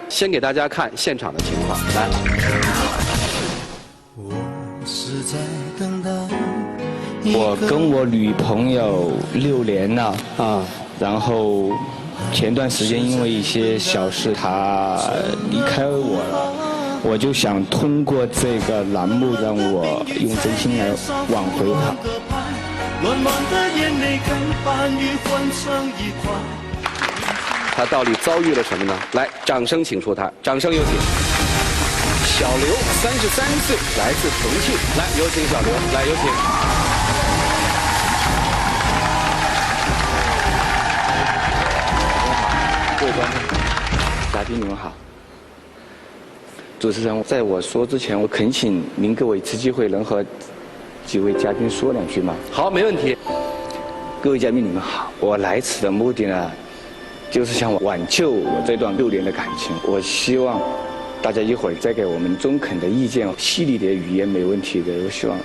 先给大家看现场的情况，来。我跟我女朋友6年了啊，然后前段时间因为一些小事，她离开我了。我就想通过这个栏目，让我用真心来挽回她。他到底遭遇了什么呢？来，掌声请出他，掌声有请。小刘，33岁，来自重庆。来，有请小刘，来有请。各位观众、嘉宾，你们好。主持人，在我说之前，我恳请您给我一次机会，能和几位嘉宾说2句吗？好，没问题。各位嘉宾，你们好。我来此的目的呢，就是想挽救我这段6年的感情。我希望大家一会儿再给我们中肯的意见，犀利的语言没问题的。我希望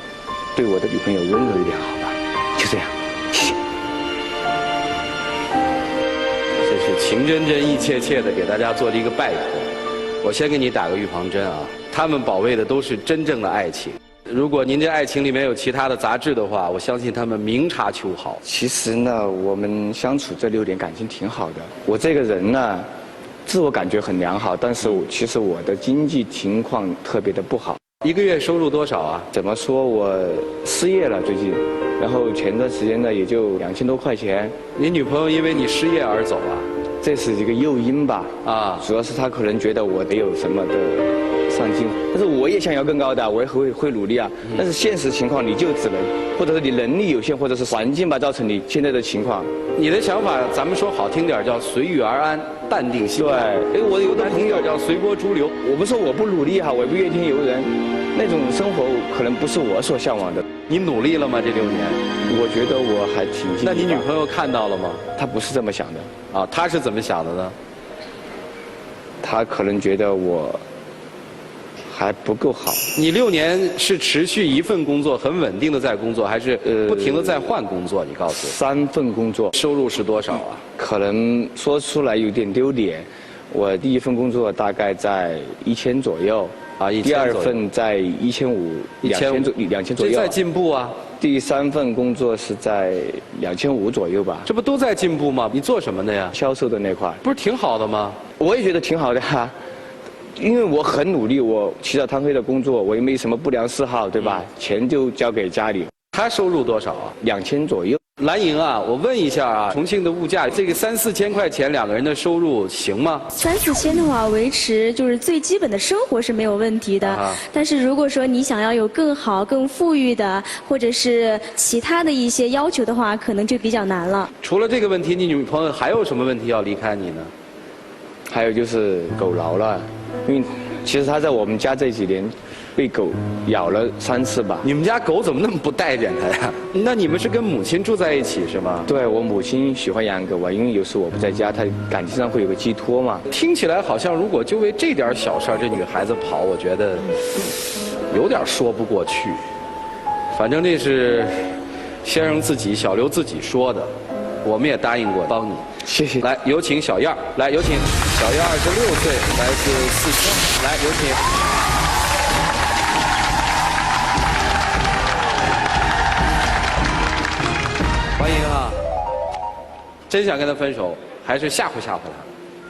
对我的女朋友温柔一点，好吧？就这样，谢谢。这是情真真意切切的给大家做了一个拜托。我先给你打个预防针啊，他们保卫的都是真正的爱情。如果您这爱情里面有其他的杂质的话，我相信他们明察秋毫。其实呢，我们相处这6年感情挺好的。我这个人呢，自我感觉很良好，但是其实我的经济情况特别的不好。1个月收入多少啊？怎么说，我失业了最近，然后前段时间呢也就2000多块钱。你女朋友因为你失业而走啊？这是一个诱因吧？啊，主要是她可能觉得我得有什么的上进，但是我也想要更高的，我也会努力啊。但是现实情况你就只能，或者是你能力有限，或者是环境吧造成你现在的情况。你的想法，咱们说好听点叫随遇而安，淡定心态。对，我有的朋友叫随波逐流。我不是说我不努力哈，我不怨天尤人，那种生活可能不是我所向往的。你努力了吗？这6年？我觉得我还挺尽力。那你女朋友看到了吗？她不是这么想的。啊，她是怎么想的呢？她可能觉得我还不够好。你6年是持续一份工作很稳定的在工作，还是不停的在换工作？你告诉我。3份工作。收入是多少啊？可能说出来有点丢脸。我第1份工作大概在1000左右。啊，第2份在1500、2000左右。这在进步啊。第3份工作是在2500左右吧。这不都在进步吗？你做什么的呀？销售的那块。不是挺好的吗？我也觉得挺好的哈，因为我很努力，我起早贪黑的工作，我也没什么不良嗜好，对吧？钱就交给家里。他收入多少啊？2000左右。蓝莹啊，我问一下啊，重庆的物价，这个3、4千块钱2个人的收入行吗？3、4千的话，维持就是最基本的生活是没有问题的。但是如果说你想要有更好、更富裕的，或者是其他的一些要求的话，可能就比较难了。除了这个问题，你女朋友还有什么问题要离开你呢？还有就是狗挠了，因为其实她在我们家这几年被狗咬了3次吧。你们家狗怎么那么不待见它呀？那你们是跟母亲住在一起是吗？对，我母亲喜欢养狗啊，因为有时我不在家，她感情上会有个寄托嘛。听起来好像如果就为这点小事这女孩子跑，我觉得有点说不过去。反正这是先生自己小刘自己说的，我们也答应过帮你。谢谢。来，有请小燕儿。来，有请小燕26岁，来自4川。来，有请。欢迎啊！真想跟他分手，还是吓唬吓唬他？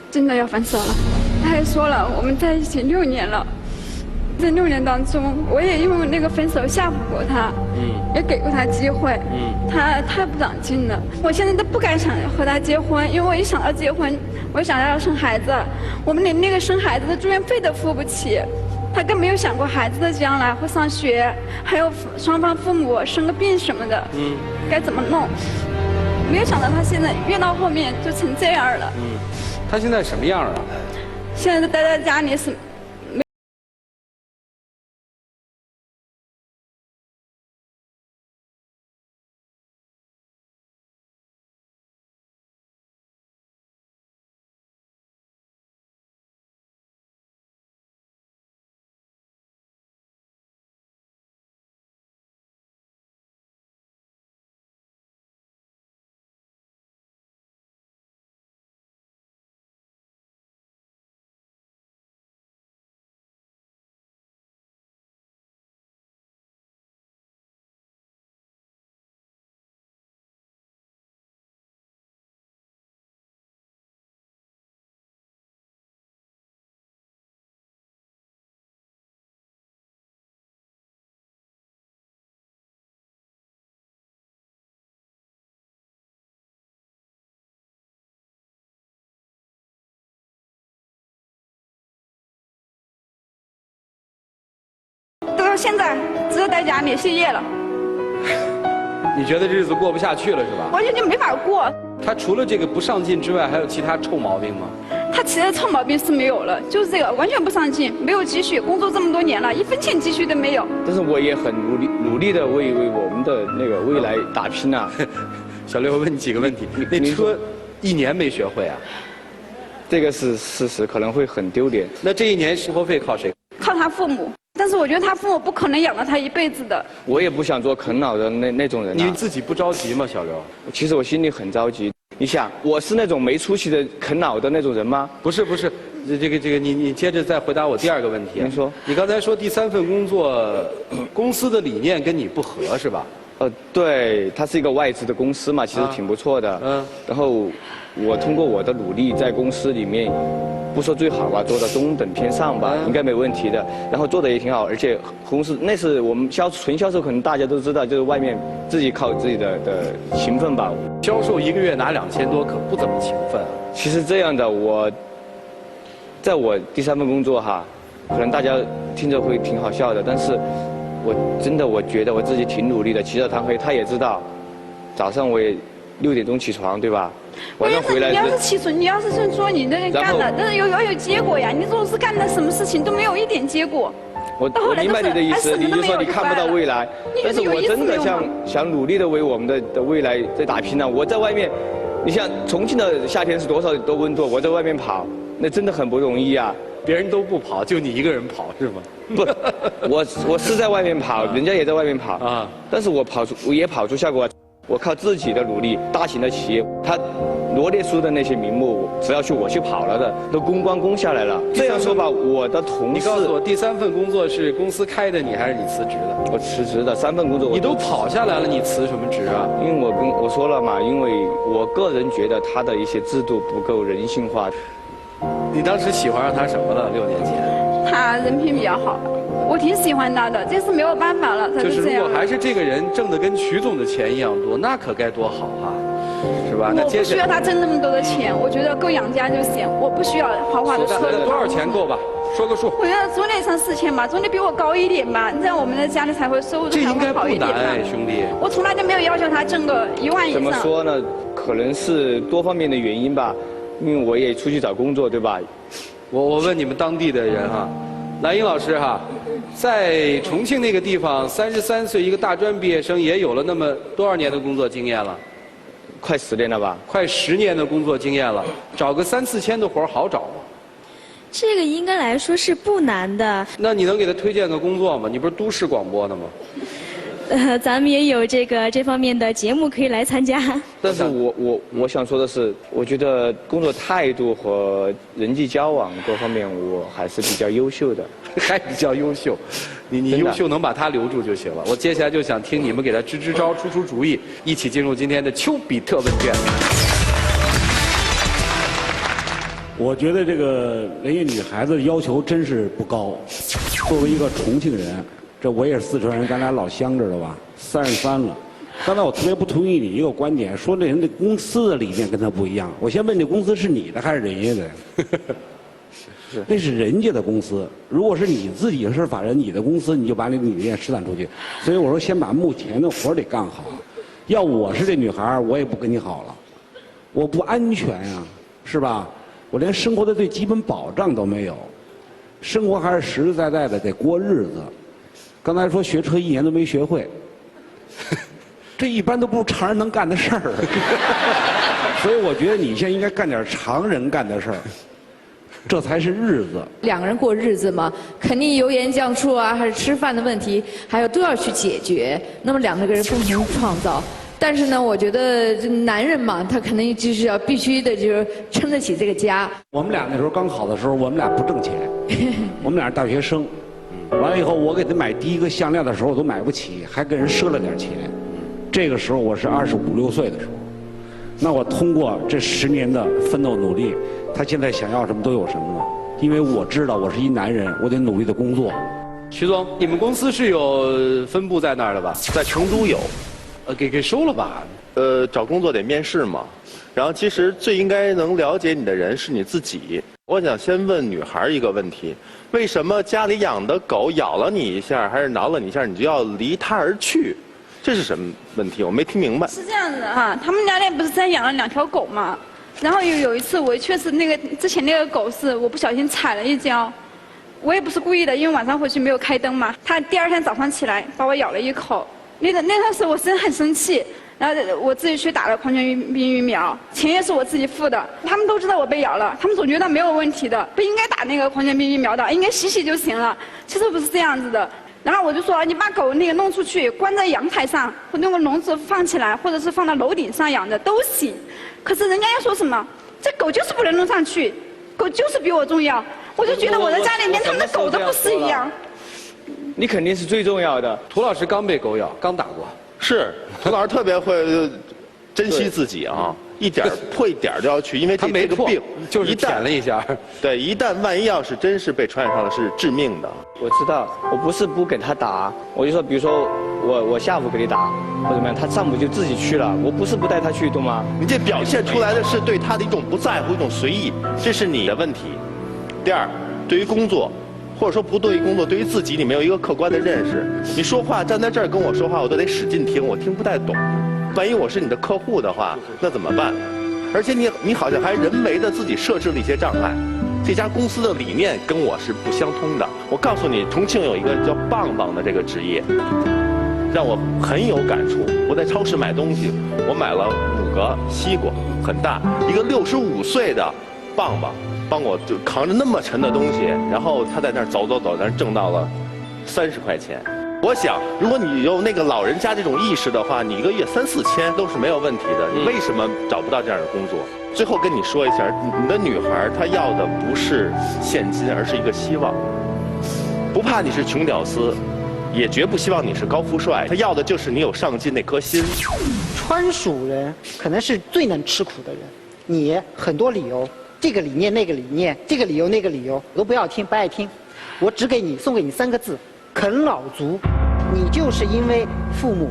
真的要分手了。他还说了，我们在一起6年了，这6年当中，我也因为那个分手吓唬过他，也给过他机会，他太不长进了。我现在都不敢想和他结婚，因为我一想到结婚，我想要生孩子，我们连那个生孩子的住院费都付不起。他更没有想过孩子的将来会上学，还有双方父母生个病什么的，该怎么弄？没有想到他现在越到后面就成这样了。他现在什么样啊？现在待在家里是。现在只有在家里歇业了，你觉得日子过不下去了是吧？完全就没法过。他除了这个不上进之外，还有其他臭毛病吗？他其他臭毛病是没有了，就是这个完全不上进，没有积蓄，工作这么多年了，1分钱积蓄都没有。但是我也很努力的为我们的那个未来打拼啊。小刘，我问你几个问题。那车1年没学会啊？这个是事实，可能会很丢脸。那这1年生活费靠谁？靠他父母。但是我觉得他父母不可能养了他一辈子的。我也不想做啃老的那种人啊。你自己不着急吗，小刘？其实我心里很着急。你想，我是那种没出息的啃老的那种人吗？不是，这个，你接着再回答我第2个问题。您说，你刚才说第3份工作，公司的理念跟你不合是吧？对，它是一个外资的公司嘛，其实挺不错的。然后我通过我的努力，在公司里面，不说最好吧，做到中等偏上吧，应该没问题的。然后做的也挺好，而且公司那是我们纯销售，可能大家都知道，就是外面自己靠自己的勤奋吧。销售1个月拿2000多，可不怎么勤奋啊。其实这样的在我第3份工作哈，可能大家听着会挺好笑的，但是我觉得我自己挺努力的，起早贪黑，他也知道，早上我也6点钟起床，对吧？晚上回来。你要是起床，你要是说你那干了，但是要有结果呀。你如果是干的什么事情都没有一点结果。我明白你的意思，你就说你看不到未来，但是我真的想努力的为我们的未来在打拼呢。我在外面，你像重庆的夏天是多温度，我在外面跑，那真的很不容易啊。别人都不跑，就你一个人跑是吗？不，我是在外面跑，人家也在外面跑啊。但是我也跑出效果，我靠自己的努力，大型的企业，他罗列出的那些名目，只要我去跑了的，都公关攻下来了。这样说吧，我的同事，你告诉我，第3份工作是公司开的你，还是你辞职的？我辞职的，3份工作你都跑下来了，你辞什么职啊？因为我说了嘛，因为我个人觉得他的一些制度不够人性化。你当时喜欢上他什么了？6年前？他人品比较好，我挺喜欢他的，这是没有办法了，他就是这样。如果还是这个人挣的跟曲总的钱一样多，那可该多好啊，是吧？我不需要他挣那么多的钱，我觉得够养家就行，我不需要豪华的车。那多少钱够吧？说个数。我觉得总得上4000吧，总得比我高一点吧，这样我们的家里才会收入才会好一点嘛。这应该不难哎，兄弟。我从来就没有要求他挣个1万以上。怎么说呢？可能是多方面的原因吧，因为我也出去找工作，对吧？我问你们当地的人哈，蓝英老师哈，在重庆那个地方，33岁一个大专毕业生也有了那么多少年的工作经验了？快10年了吧？快10年的工作经验了，找个3、4千的活好找吗？这个应该来说是不难的。那你能给他推荐个工作吗？你不是都市广播的吗？咱们也有这方面的节目可以来参加。但是我想说的是，我觉得工作态度和人际交往各方面，我还是比较优秀的。还比较优秀，你优秀能把他留住就行了。我接下来就想听你们给他支招、出主意，一起进入今天的丘比特问卷。我觉得这个人家女孩子的要求真是不高。作为一个重庆人，这我也是四川人，咱俩老乡着了吧？33了。刚才我特别不同意你一个观点，说这人的公司的理念跟他不一样。我先问，这公司是你的还是人家的？那是人家的公司。如果是你自己是法人，你的公司，你就把你的理念施展出去。所以我说，先把目前的活得干好。要我是这女孩，我也不跟你好了，我不安全呀，是吧？我连生活的最基本保障都没有，生活还是实实在在的得过日子。刚才说学车1年都没学会，这一般都不是常人能干的事儿。所以我觉得你现在应该干点常人干的事儿，这才是日子。两个人过日子嘛，肯定油盐酱醋啊，还是吃饭的问题，还有都要去解决。那么两个人共同创造。但是呢，我觉得男人嘛，他肯定就是要必须的，就是撑得起这个家。我们俩那时候刚好的时候，我们俩不挣钱，我们俩是大学生。完了以后，我给他买第一个项链的时候，我都买不起，还跟人赊了点钱。这个时候我是25、26岁的时候，那我通过这10年的奋斗努力，他现在想要什么都有什么了。因为我知道我是一男人，我得努力的工作。徐总，你们公司是有分部在那儿的吧？在成都有。给收了吧？找工作得面试嘛。然后其实最应该能了解你的人是你自己。我想先问女孩一个问题：为什么家里养的狗咬了你一下，还是挠了你一下，你就要离它而去？这是什么问题？我没听明白。是这样子哈，他们家里不是在养了2条狗嘛？然后有一次我确实之前那个狗是我不小心踩了一跤，我也不是故意的，因为晚上回去没有开灯嘛。它第2天早上起来把我咬了一口，那段时候我真的很生气。然后我自己去打了狂犬病疫苗，钱也是我自己付的。他们都知道我被咬了，他们总觉得没有问题的，不应该打那个狂犬病疫苗的，应该洗洗就行了。其实不是这样子的。然后我就说，你把狗弄出去，关在阳台上，或弄个笼子放起来，或者是放到楼顶上养着都行。可是人家又说什么，这狗就是不能弄上去，狗就是比我重要。我就觉得我的家里面他们的狗都不是一样。你肯定是最重要的。涂老师刚被狗咬，刚打过。是，涂老师特别会珍惜自己啊，破一点就要去，因为他没这个病就是舔了一下。对，一旦万一要是真是被传染上了，是致命的。我知道，我不是不给他打，我就说，比如说我下午给你打，或怎么样，他上午就自己去了，我不是不带他去，懂吗？你这表现出来的是对他的一种不在乎，一种随意，这是你的问题。第二，对于工作。或者说不对于工作，对于自己你没有一个客观的认识。你说话站在这儿跟我说话，我都得使劲听，我听不太懂。万一我是你的客户的话，那怎么办？而且你好像还人为的自己设置了一些障碍。这家公司的理念跟我是不相通的。我告诉你，重庆有一个叫棒棒的这个职业，让我很有感触。我在超市买东西，我买了5个西瓜，很大，一个65岁的棒棒。帮我就扛着那么沉的东西，然后他在那儿走，但是挣到了30块钱。我想，如果你有那个老人家这种意识的话，你1个月3、4千都是没有问题的。你为什么找不到这样的工作？最后跟你说一下，你的女孩她要的不是现金，而是一个希望。不怕你是穷屌丝，也绝不希望你是高富帅，她要的就是你有上进那颗心。川蜀人可能是最能吃苦的人，你很多理由。这个理念那个理念，这个理由那个理由，我都不要听，不爱听。我只送给你3个字：啃老族。你就是因为父母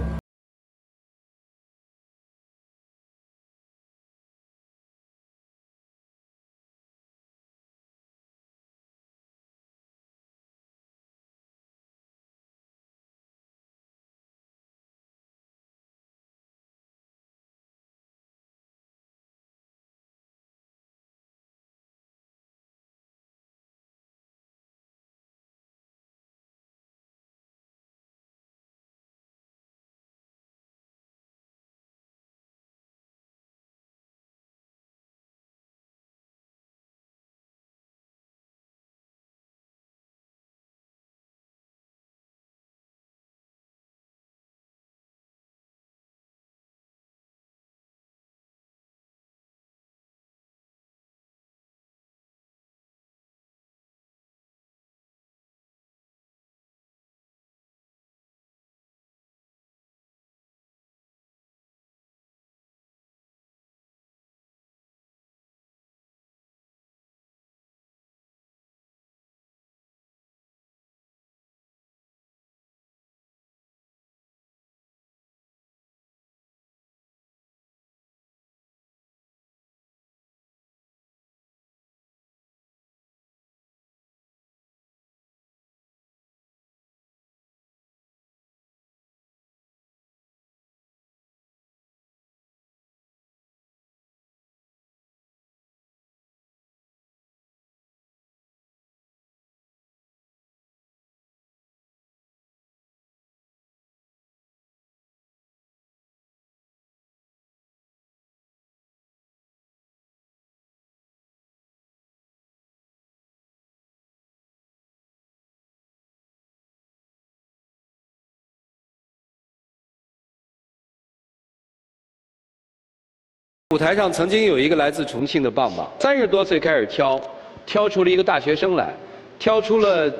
舞台上曾经有一个来自重庆的棒棒，30多岁开始挑出了一个大学生来，挑出了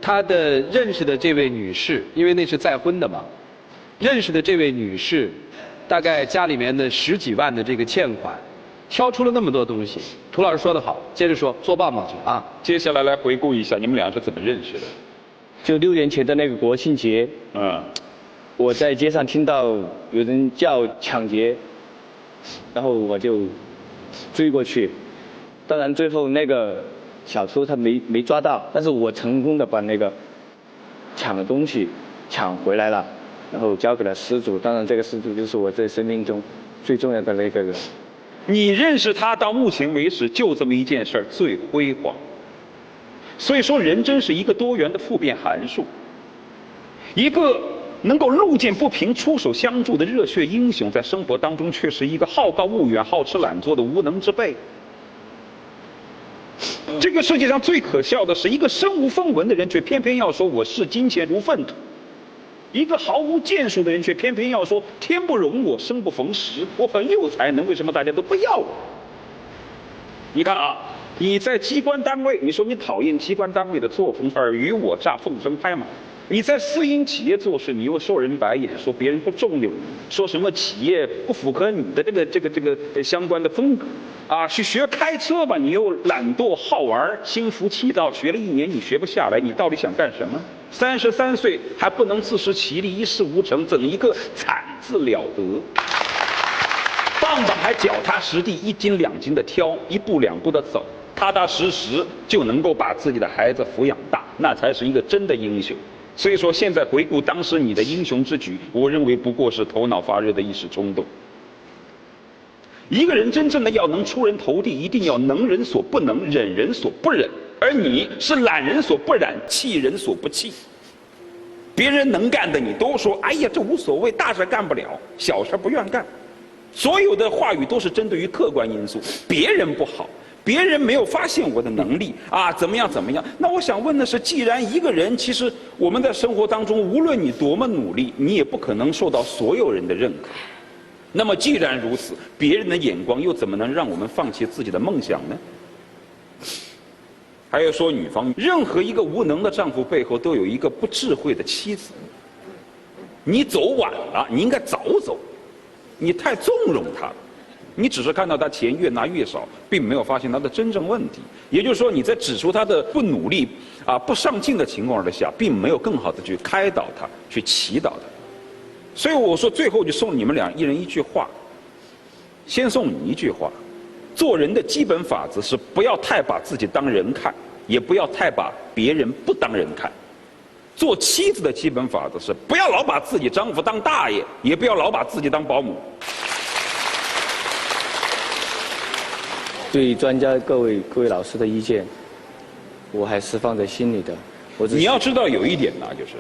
他的认识的这位女士，因为那是再婚的嘛，认识的这位女士，大概家里面的10几万的这个欠款，挑出了那么多东西。涂老师说得好，接着说做棒棒去啊。接下来来回顾一下你们俩是怎么认识的？就6年前的那个国庆节，我在街上听到有人叫抢劫，然后我就追过去，当然最后那个小偷他没抓到，但是我成功的把那个抢的东西抢回来了，然后交给了失主。当然，这个失主就是我这生命中最重要的那个人。你认识他到目前为止就这么一件事儿最辉煌。所以说，人真是一个多元的复变函数，一个能够路见不平出手相助的热血英雄，在生活当中却是一个好高骛远、好吃懒做的无能之辈。这个世界上最可笑的是，一个身无分文的人，却偏偏要说我视金钱如粪土；一个毫无建树的人，却偏偏要说天不容我，生不逢时，我很有才能，为什么大家都不要我？你看啊，你在机关单位，你说你讨厌机关单位的作风，尔虞我诈、奉承拍马；你在私营企业做事，你又受人白眼，说别人不重用，说什么企业不符合你的这个相关的风格。啊，去学开车吧，你又懒惰好玩，心浮气躁，学了1年你学不下来，你到底想干什么？33岁还不能自食其力，一事无成，怎一个惨字了得！棒棒还脚踏实地，1斤2斤的挑，1步2步的走，踏踏实实就能够把自己的孩子抚养大，那才是一个真的英雄。所以说，现在回顾当时你的英雄之举，我认为不过是头脑发热的一时冲动。一个人真正的要能出人头地，一定要能人所不能，忍人所不忍。而你是懒人所不懒，气人所不气。别人能干的你都说，哎呀，这无所谓，大事干不了，小事不愿干。所有的话语都是针对于客观因素，别人不好，别人没有发现我的能力啊，怎么样怎么样。那我想问的是，既然一个人，其实我们在生活当中，无论你多么努力，你也不可能受到所有人的认可。那么既然如此，别人的眼光又怎么能让我们放弃自己的梦想呢？还有说女方，任何一个无能的丈夫背后都有一个不智慧的妻子。你走晚了，你应该早走，你太纵容他了，你只是看到他钱越拿越少，并没有发现他的真正问题。也就是说，你在指出他的不努力啊、不上进的情况之下，并没有更好的去开导他，去祈祷他。所以我说，最后就送你们俩一人一句话。先送你一句话：做人的基本法则是不要太把自己当人看，也不要太把别人不当人看。做妻子的基本法则是不要老把自己丈夫当大爷，也不要老把自己当保姆。对专家各位老师的意见，我还是放在心里的。你要知道有一点呢，就是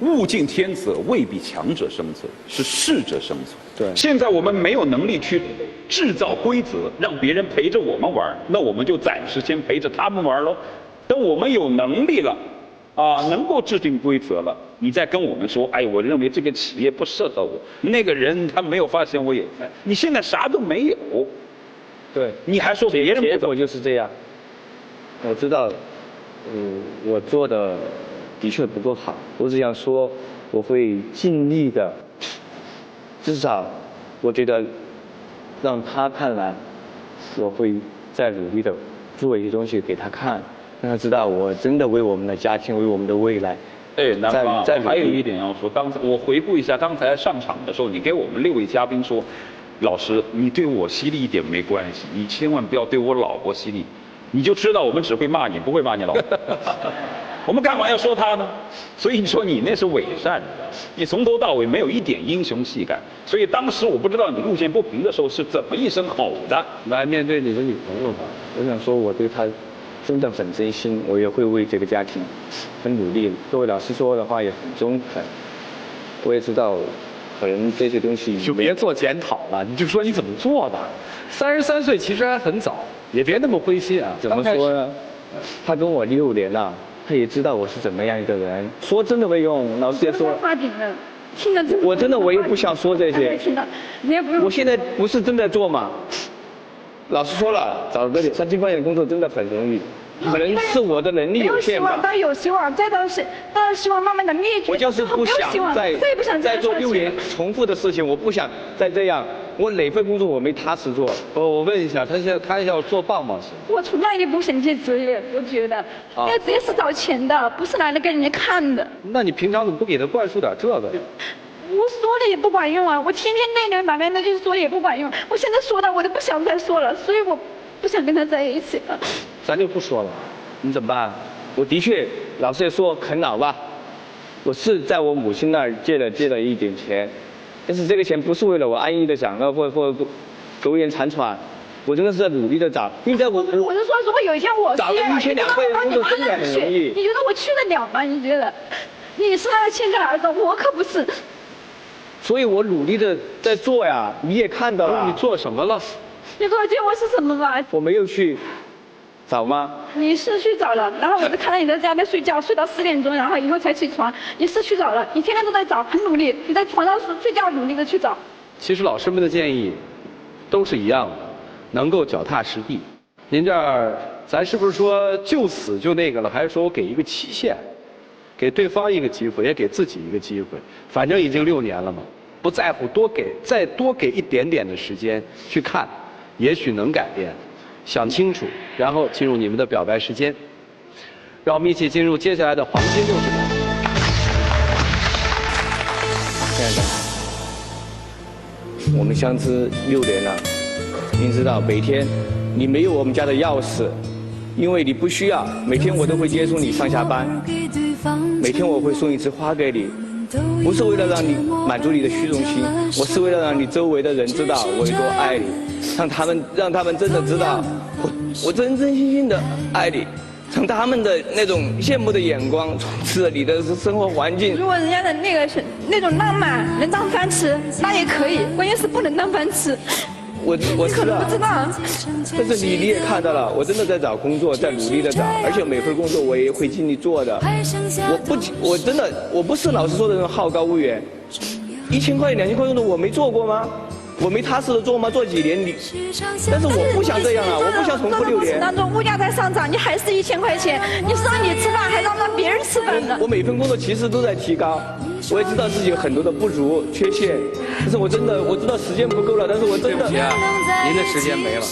物竞天择，未必强者生存，是适者生存。对，现在我们没有能力去制造规则，让别人陪着我们玩，那我们就暂时先陪着他们玩喽。等我们有能力了，啊，能够制定规则了，你再跟我们说，哎，我认为这个企业不适合我，那个人他没有发现我有才，你现在啥都没有，对，你还说别人不结果就是这样。我知道，我做的的确不够好，我只想说，我会尽力的，至少，我觉得，让他看来，我会再努力的做一些东西给他看，让他知道我真的为我们的家庭，为我们的未来。对，南方还有一点要说，刚才我回顾一下刚才上场的时候，你给我们6位嘉宾说，老师，你对我犀利一点没关系，你千万不要对我老婆犀利，你就知道我们只会骂你，不会骂你老婆。我们干嘛要说他呢？所以你说你那是伪善，你从头到尾没有一点英雄气概。所以当时我不知道你路见不平的时候是怎么一声吼的。来面对你的女朋友吧，我想说我对她真的很真心，我也会为这个家庭很努力。各位老师说的话也很中肯，我也知道可能这些东西就别做检讨了，你就说你怎么做的。33岁其实还很早，也别那么灰心啊。怎么说呢？他跟我6年了，他也知道我是怎么样一个人。说真的没用，老师也说。发顶了，听着我真的我也不想说这些。听到，你也不用。我现在不是正在做嘛。老师说了，找个3000块钱的工作真的很容易，可能是我的能力有限吧。当然有希望，当然希望慢慢的灭绝。我就是不想再做6年重复的事情，我不想再这样。我哪份工作我没踏实做？我问一下，他要做棒棒是？我从来也不选这职业，我觉得，因为职业是找钱的，不是来了给人家看的。那你平常怎么不给他灌输点这个呀？我说了也不管用啊！我天天那人把那句说了也不管用。我现在说了，我都不想再说了，所以我不想跟他在一起了。咱就不说了，你怎么办？我的确，老实也说啃老吧，我是在我母亲那儿借了一点钱，但是这个钱不是为了我安逸的享乐或苟延残喘，我真的是在努力的找，因为我是说，如果有一天我找个1200的工作真的很容易。你觉得我去得了吗？你觉得？你是他的亲生儿子，我可不是。所以我努力的在做呀，你也看到了。你做什么了？你说结果是什么吧？我没有去找吗？你是去找了，然后我就看到你在家里睡觉，睡到10点钟，然后以后才起床。你是去找了，你天天都在找，很努力。你在床上睡觉，努力的去找。其实老师们的建议都是一样的，能够脚踏实地。您这儿，咱是不是说就此就那个了？还是说我给一个期限，给对方一个机会，也给自己一个机会？反正已经6年了嘛，不在乎再多给一点点的时间去看，也许能改变。想清楚，然后进入你们的表白时间。让我们一起进入接下来的黄金60秒。亲爱的，我们相知6年了，您知道每天你没有我们家的钥匙，因为你不需要，每天我都会接送你上下班，每天我会送一枝花给你，不是为了让你满足你的虚荣心，我是为了让你周围的人知道我有多爱你，让他们真的知道我真心的爱你，从他们的那种羡慕的眼光充斥了你的生活环境。如果人家的那个是那种浪漫能当饭吃，那也可以，关键是不能当饭吃。我可能不知道，但是你也看到了，我真的在找工作，在努力的找，而且每份工作我也会尽力做的。我真的不是老师说的那种好高骛远，1000块、2000块工作我没做过吗？我没踏实的做吗？做几年你？但是我不想这样啊，我不想重复6年。当中物价在上涨，你还是1000块钱，你是让你吃饭，还让别人吃饭的。我每份工作其实都在提高，我也知道自己有很多的不足、缺陷，但是我知道时间不够了，但是我真的。对不起啊，您的时间没了。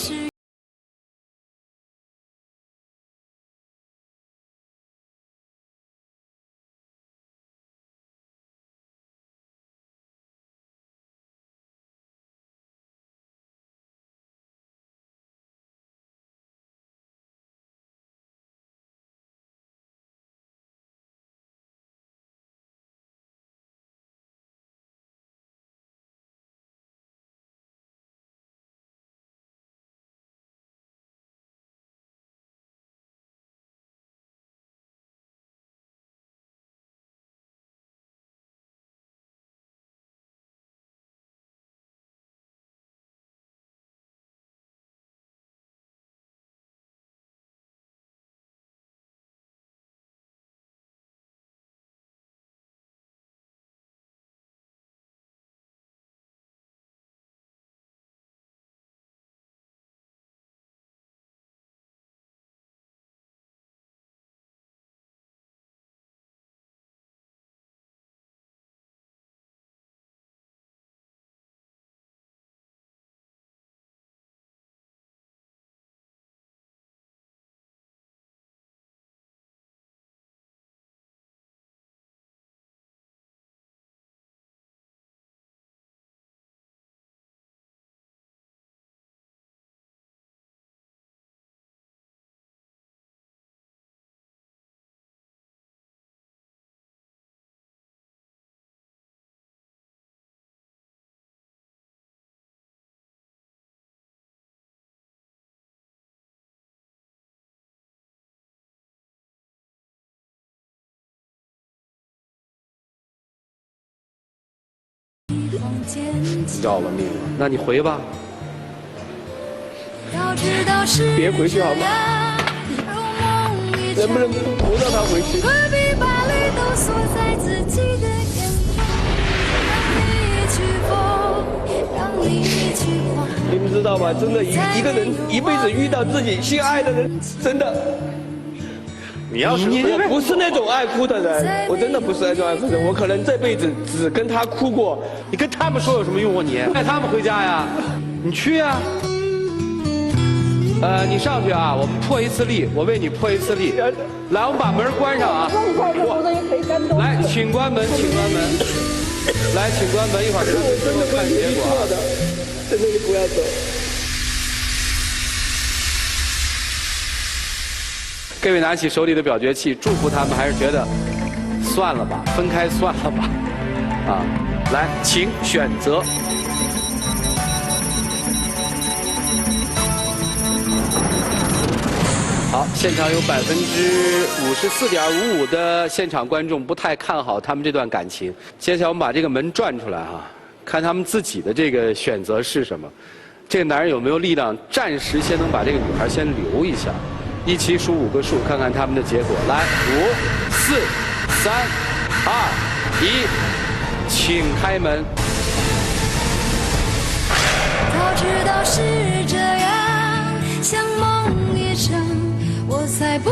要了命了，那你回吧。别回去好吗？能不能不让他回去？你们知道吗？真的，一个人一辈子遇到自己心爱的人，真的。你要是我不是那种爱哭的人，我真的不是那种爱哭的人，我可能这辈子只跟他哭过。你跟他们说有什么用啊？你带他们回家呀？你去呀。你上去啊，我们破一次例，我为你破一次例。来，我们把门关上啊。来，请关门，请关门。来，请关门，一会儿我真的看结果。真的你不要走。各位拿起手里的表决器，祝福他们，还是觉得算了吧，分开算了吧？啊，来，请选择。好，现场有54.55%的现场观众不太看好他们这段感情。接下来我们把这个门转出来哈，看他们自己的这个选择是什么。这个男人有没有力量，暂时先能把这个女孩先留一下？一起数5个数，看看他们的结果。来，5、4、3、2、1，请开门。早知道是这样，像梦一场，我才不